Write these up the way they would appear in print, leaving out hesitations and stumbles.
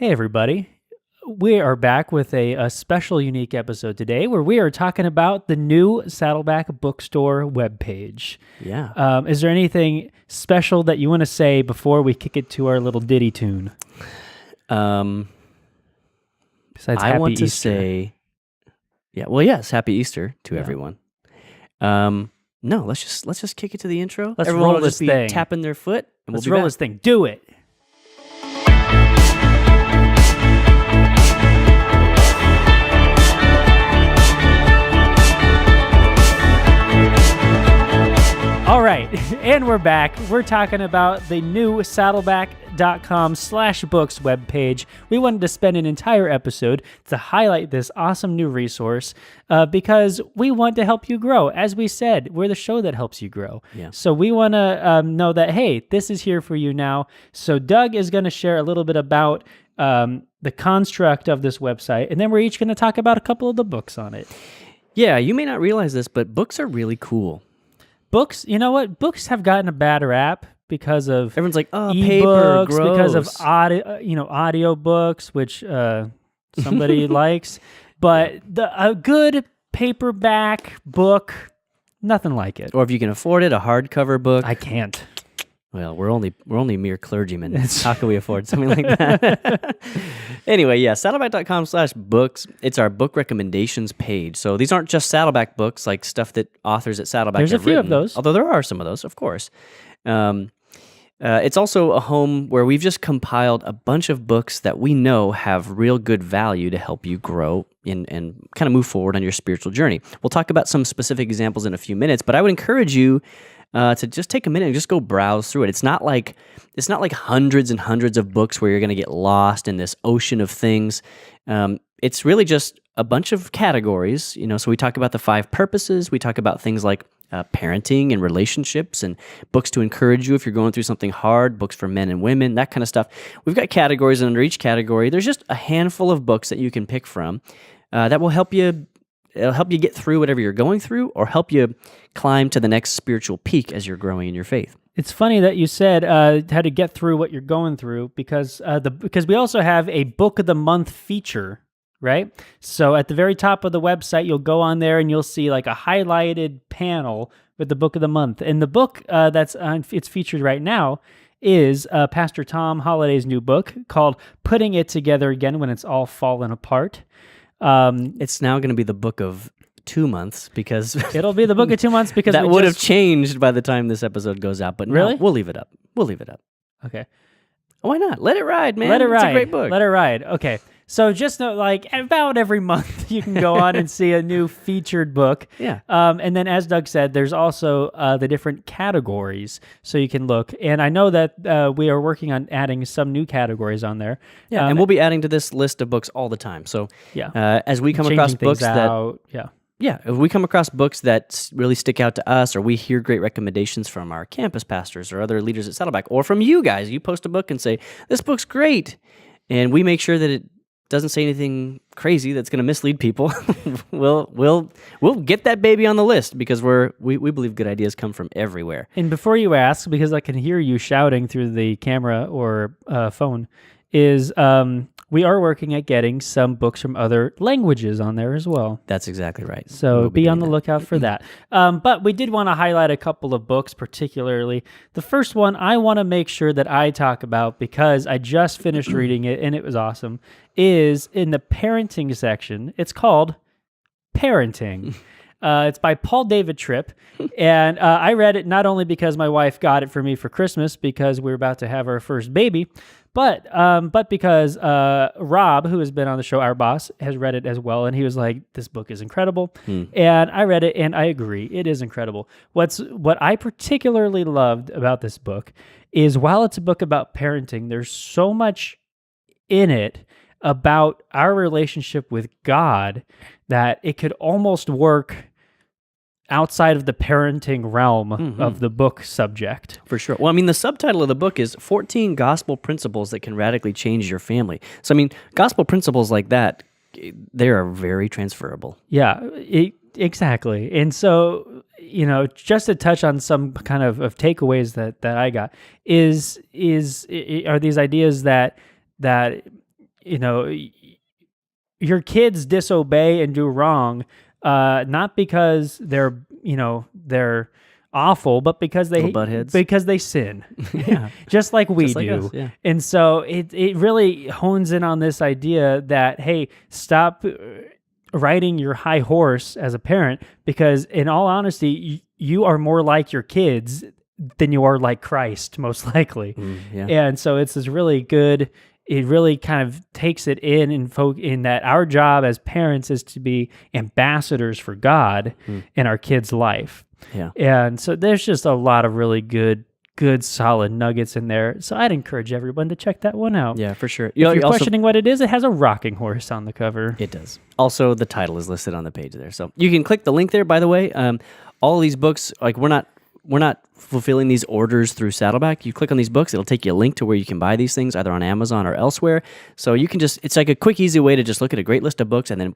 Hey, everybody. We are back with a special, unique episode today where we are talking about the new Saddleback Bookstore webpage. Yeah. Is there anything special that you want to say before we kick it to our little ditty tune? Besides I Happy want to Easter. say, yes, Happy Easter to everyone. No, let's just kick it to the intro. Let's Everyone roll will this just be thing. tapping their foot, and Let's we'll be roll back. this thing. Do it. All right, and we're back. We're talking about the new saddleback.com/books webpage. We wanted to spend an entire episode to highlight this awesome new resource because we want to help you grow. As we said, we're the show that helps you grow. Yeah. So we want to know that, hey, this is here for you now. So Doug is going to share a little bit about the construct of this website, and then we're each going to talk about a couple of the books on it. Yeah, you may not realize this, but books are really cool. Books, you know what? Books have gotten a bad rap because of Everyone's like, oh, e-books, paper, gross. because of audio books, which somebody likes. But a good paperback book, nothing like it. Or if you can afford it, a hardcover book. I can't. Well, we're only mere clergymen. How can we afford something like that? Anyway, yeah, saddleback.com/books. It's our book recommendations page. So these aren't just Saddleback books, like stuff that authors at Saddleback There's have a few written, of those. Although there are some of those, of course. It's also a home where we've just compiled a bunch of books that we know have real good value to help you grow and kind of move forward on your spiritual journey. We'll talk about some specific examples in a few minutes, but I would encourage you to just take a minute and just go browse through it. It's not like hundreds and hundreds of books where you're going to get lost in this ocean of things. It's really just a bunch of categories. So we talk about the 5 purposes. We talk about things like parenting and relationships, and books to encourage you if you're going through something hard. Books for men and women, that kind of stuff. We've got categories, and under each category, there's just a handful of books that you can pick from that will help you. It'll help you get through whatever you're going through, or help you climb to the next spiritual peak as you're growing in your faith. It's funny that you said how to get through what you're going through because we also have a Book of the Month feature, right? So at the very top of the website, you'll go on there and you'll see like a highlighted panel with the Book of the Month. And the book it's featured right now is Pastor Tom Holliday's new book called Putting It Together Again When It's All Fallen Apart. It's now going to be the book of 2 months because it'll be the book of 2 months because that would have changed by the time this episode goes out. But really, no, we'll leave it up. Okay, why not? Let it ride, man. Let it ride. It's a great book. Let it ride. Okay. So just know, like, about every month you can go on and see a new featured book. Yeah. And then, as Doug said, there's also the different categories, so you can look. And I know that we are working on adding some new categories on there. Yeah, and we'll be adding to this list of books all the time. So as we come across books if we come across books that really stick out to us, or we hear great recommendations from our campus pastors or other leaders at Saddleback, or from you guys, you post a book and say, this book's great, and we make sure that it doesn't say anything crazy that's going to mislead people, we'll get that baby on the list because we believe good ideas come from everywhere. And before you ask, because I can hear you shouting through the camera or phone, is we are working at getting some books from other languages on there as well. That's exactly right. So be on the lookout for that. But we did want to highlight a couple of books particularly. The first one I want to make sure that I talk about because I just finished reading it and it was awesome, is in the parenting section. It's called Parenting. It's by Paul David Tripp, and I read it not only because my wife got it for me for Christmas because we're about to have our first baby, but because Rob, who has been on the show, our boss, has read it as well, and he was like, "This book is incredible," and I read it, and I agree, it is incredible. What I particularly loved about this book is while it's a book about parenting, there's so much in it about our relationship with God that it could almost work outside of the parenting realm of the book subject. For sure. Well, I mean, the subtitle of the book is 14 Gospel Principles That Can Radically Change Your Family. So, I mean, gospel principles like that, they are very transferable. Yeah, exactly. And so, just to touch on some kind of takeaways that I got are these ideas that you know, your kids disobey and do wrong, not because they're awful, but because Little buttheads. they sin, Yeah. just like we Just like do. us, yeah. And so it really hones in on this idea that, hey, stop riding your high horse as a parent, because in all honesty, you are more like your kids than you are like Christ, most likely. Yeah. And so it's this really good, it really kind of takes it in that our job as parents is to be ambassadors for God in our kids' life. Yeah. And so there's just a lot of really good solid nuggets in there. So I'd encourage everyone to check that one out. Yeah, for sure. If you're questioning what it is, it has a rocking horse on the cover. It does. Also, the title is listed on the page there. So you can click the link there, by the way. All of these books, like we're not fulfilling these orders through Saddleback. You click on these books, it'll take you a link to where you can buy these things either on Amazon or elsewhere. So you can it's like a quick, easy way to just look at a great list of books and then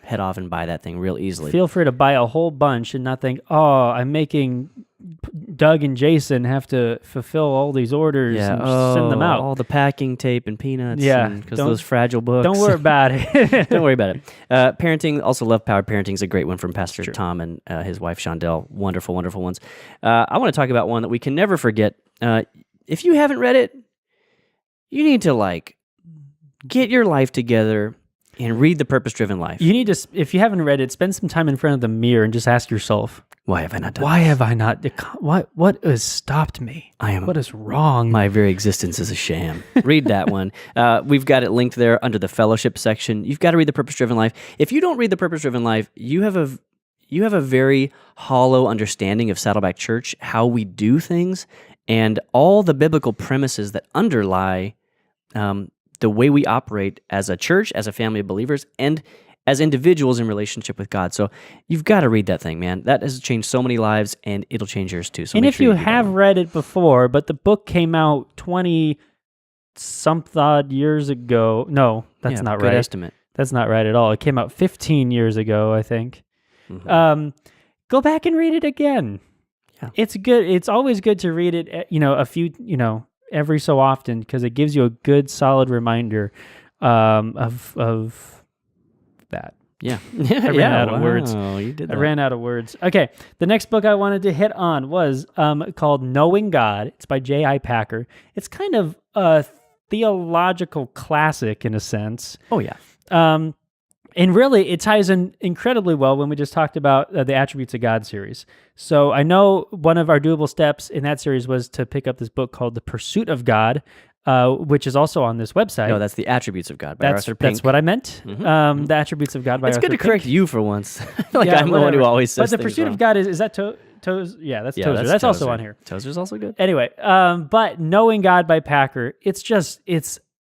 head off and buy that thing real easily. Feel free to buy a whole bunch and not think, oh, I'm making Doug and Jason have to fulfill all these orders and send them out. All the packing tape and peanuts. Yeah. Because those fragile books. Don't worry about it. Don't worry about it. Parenting, also Love Powered Parenting is a great one from Pastor Tom and his wife Shondell. Wonderful, wonderful ones. I want to talk about one that we can never forget. If you haven't read it, you need to get your life together and read The Purpose-Driven Life. You need to, if you haven't read it, spend some time in front of the mirror and just ask yourself, why have I not done Why have I not? What has stopped me? What is wrong? My very existence is a sham. Read that one. We've got it linked there under the fellowship section. You've got to read The Purpose-Driven Life. If you don't read The Purpose-Driven Life, you have a very hollow understanding of Saddleback Church, how we do things, and all the biblical premises that underlie the way we operate as a church, as a family of believers, and as individuals in relationship with God. So you've got to read that thing, man. That has changed so many lives, and it'll change yours too. So and make if sure you do that have one. read it before, but the book came out 20-something odd years ago. No, that's not good right. estimate. That's not right at all. It came out 15 years ago, I think. Go back and read it again. Yeah. It's good. It's always good to read it, every so often, because it gives you a good, solid reminder of that. Yeah. I ran out of words. You did that. I ran out of words. Okay, the next book I wanted to hit on was called Knowing God. It's by J.I. Packer. It's kind of a theological classic in a sense. Oh, yeah. And really, it ties in incredibly well when we just talked about the Attributes of God series. So I know one of our doable steps in that series was to pick up this book called The Pursuit of God, which is also on this website. No, that's The Attributes of God by Arthur Pink. That's what I meant. The Attributes of God by It's Arthur good to Pink. correct you for once. I'm the one whatever. who always says But The things Pursuit wrong. of God is that Tozer? Yeah, that's Tozer. That's also on here. Tozer's also good. Anyway, but Knowing God by Packer, it's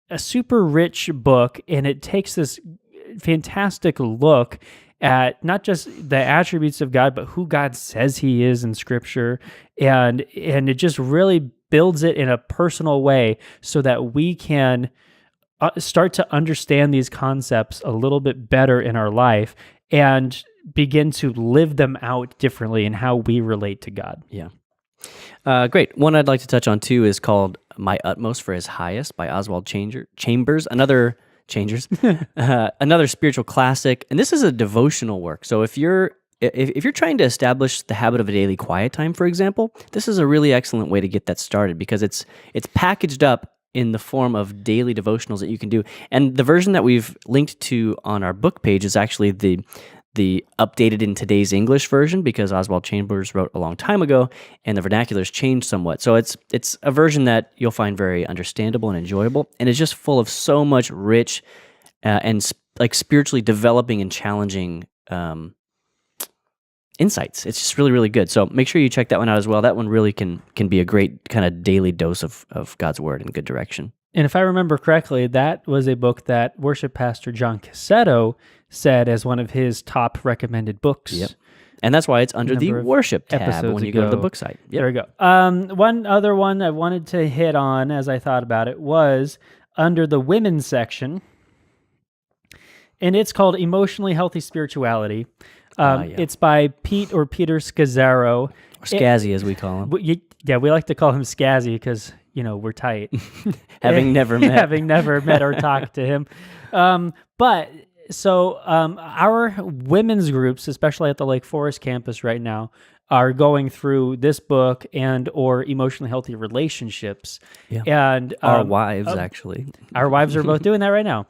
a super rich book, and it takes this fantastic look at not just the attributes of God, but who God says He is in Scripture, and it just really builds it in a personal way so that we can start to understand these concepts a little bit better in our life and begin to live them out differently in how we relate to God. Yeah. Great. One I'd like to touch on too is called My Utmost for His Highest by Oswald Chambers. Another spiritual classic, and this is a devotional work. So if you're trying to establish the habit of a daily quiet time, for example, this is a really excellent way to get that started because it's packaged up in the form of daily devotionals that you can do. And the version that we've linked to on our book page is actually the updated in today's English version because Oswald Chambers wrote a long time ago and the vernacular's changed somewhat. So it's a version that you'll find very understandable and enjoyable, and it's just full of so much rich and spiritually developing and challenging insights. It's just really, really good. So make sure you check that one out as well. That one really can be a great kind of daily dose of God's Word in good direction. And if I remember correctly, that was a book that worship pastor John Cassetto said as one of his top recommended books. Yep. And that's why it's under the worship tab when you go to the book site. Yep. There we go. One other one I wanted to hit on as I thought about it was under the women's section, and it's called Emotionally Healthy Spirituality. It's by Peter Scazzaro. Or Scazzy, as we call him. Yeah, we like to call him Scazzy because we're tight. Having never met. Having never met or talked to him. But so our women's groups, especially at the Lake Forest campus right now, are going through this book and or emotionally healthy relationships. Yeah. And Our wives, actually. our wives are both doing that right now.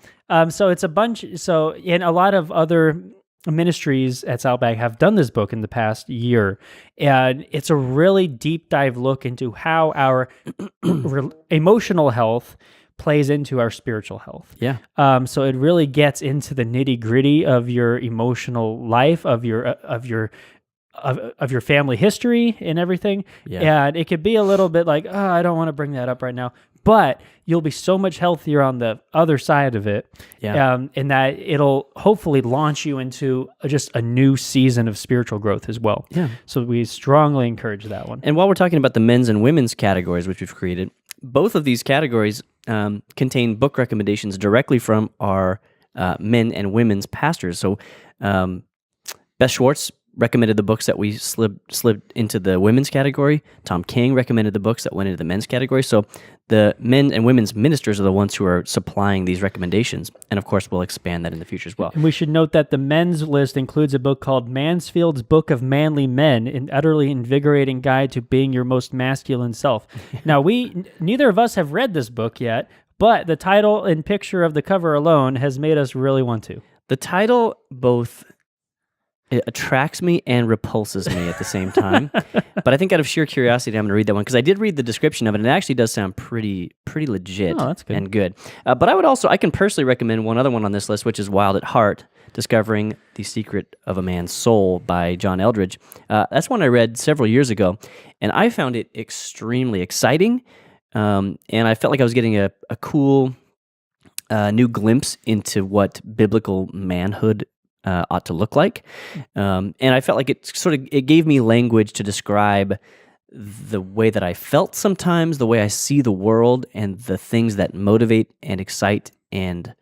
So it's a bunch. So, and a lot of other ministries at Saddleback have done this book in the past year, and it's a really deep dive look into how our emotional health plays into our spiritual health. Yeah. So it really gets into the nitty gritty of your emotional life, of your family history and everything. Yeah. And it could be a little bit like, oh, I don't want to bring that up right now, but you'll be so much healthier on the other side of it. Yeah. And that it'll hopefully launch you into just a new season of spiritual growth as well. Yeah. So we strongly encourage that one. And while we're talking about the men's and women's categories, which we've created, both of these categories contain book recommendations directly from our men and women's pastors. So Beth Schwartz recommended the books that we slid into the women's category. Tom King recommended the books that went into the men's category. So the men and women's ministers are the ones who are supplying these recommendations. And of course, we'll expand that in the future as well. And we should note that the men's list includes a book called Mansfield's Book of Manly Men, an utterly invigorating guide to being your most masculine self. Now, neither of us have read this book yet, but the title and picture of the cover alone has made us really want to. The title both it attracts me and repulses me at the same time. But I think out of sheer curiosity, I'm going to read that one because I did read the description of it, and it actually does sound pretty legit that's good. and good. But I can personally recommend one other one on this list, which is Wild at Heart, Discovering the Secret of a Man's Soul by John Eldredge. That's one I read several years ago, and I found it extremely exciting, and I felt like I was getting a cool new glimpse into what biblical manhood ought to look like. And I felt like it gave me language to describe the way that I felt sometimes, the way I see the world, and the things that motivate and excite and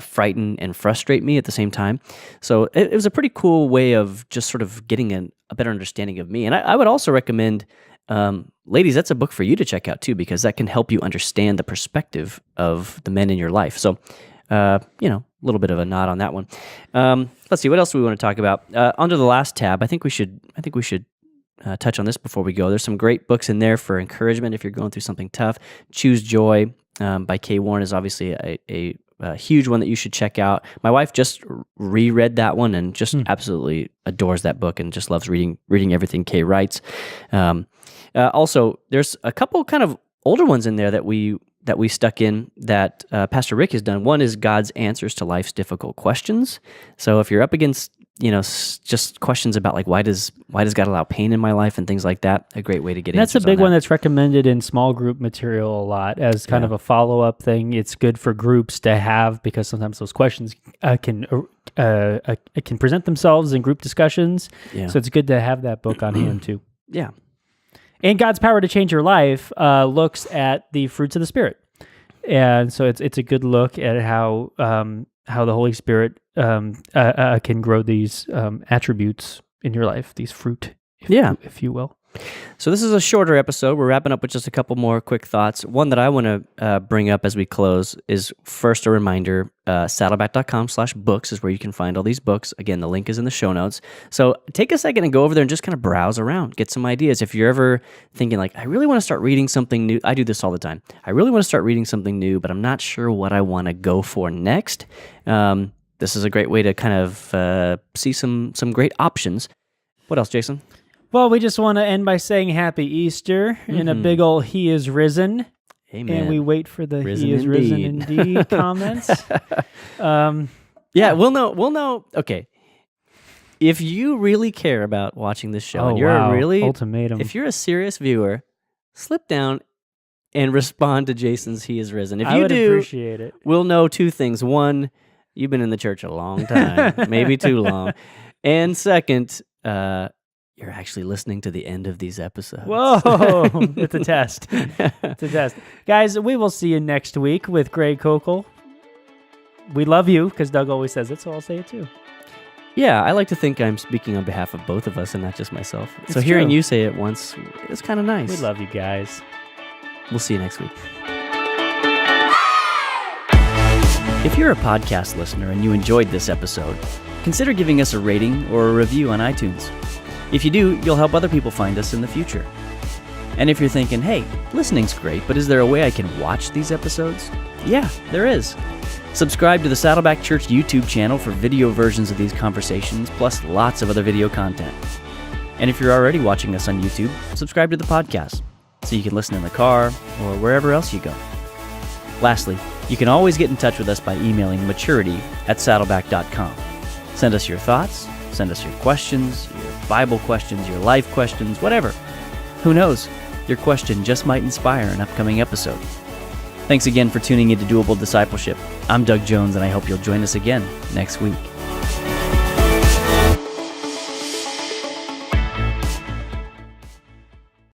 frighten and frustrate me at the same time. So it was a pretty cool way of just sort of getting a better understanding of me. And I would also recommend, ladies, that's a book for you to check out too, because that can help you understand the perspective of the men in your life. So a little bit of a nod on that one. Let's see, what else do we want to talk about? Under the last tab, I think we should touch on this before we go. There's some great books in there for encouragement if you're going through something tough. Choose Joy by Kay Warren is obviously a huge one that you should check out. My wife just reread that one and just absolutely adores that book and just loves reading everything Kay writes. Also, there's a couple kind of older ones in there that we stuck in that Pastor Rick has done. One is God's Answers to Life's Difficult Questions. So if you're up against, just questions about like why does God allow pain in my life and things like that, a great way to get answers. That's a big on one that's recommended in small group material a lot as kind of a follow-up thing. It's good for groups to have because sometimes those questions can present themselves in group discussions. Yeah. So it's good to have that book on hand too. Yeah. And God's Power to Change Your Life looks at the fruits of the Spirit, and so it's a good look at how the Holy Spirit can grow these attributes in your life, these fruit, if you will. So this is a shorter episode. We're wrapping up with just a couple more quick thoughts. One that I want to bring up as we close is first a reminder, saddleback.com/books is where you can find all these books. Again, the link is in the show notes. So take a second and go over there and just kind of browse around, get some ideas. If you're ever thinking like, I really want to start reading something new. I do this all the time. I really want to start reading something new, but I'm not sure what I want to go for next. This is a great way to kind of see some great options. What else, Jason? Well, we just want to end by saying Happy Easter and a big ol' He is risen. Amen. And we wait for the He is risen indeed comments. We'll know. Okay. If you really care about watching this show and you're ultimatum. If you're a serious viewer, slip down and respond to Jason's He is risen. If I you would do, appreciate it. We'll know two things. One, you've been in the church a long time, maybe too long. And second, you're actually listening to the end of these episodes. Whoa, it's a test. It's a test. Guys, we will see you next week with Greg Kokel. We love you, because Doug always says it, so I'll say it too. Yeah, I like to think I'm speaking on behalf of both of us and not just myself. It's so hearing true. you say it once, it's kind of nice. We love you guys. We'll see you next week. If you're a podcast listener and you enjoyed this episode, consider giving us a rating or a review on iTunes. If you do, you'll help other people find us in the future. And if you're thinking, hey, listening's great, but is there a way I can watch these episodes? Yeah, there is. Subscribe to the Saddleback Church YouTube channel for video versions of these conversations, plus lots of other video content. And if you're already watching us on YouTube, subscribe to the podcast so you can listen in the car or wherever else you go. Lastly, you can always get in touch with us by emailing maturity@saddleback.com. Send us your thoughts, send us your questions, your Bible questions, your life questions, whatever. Who knows? Your question just might inspire an upcoming episode. Thanks again for tuning into Doable Discipleship. I'm Doug Jones, and I hope you'll join us again next week.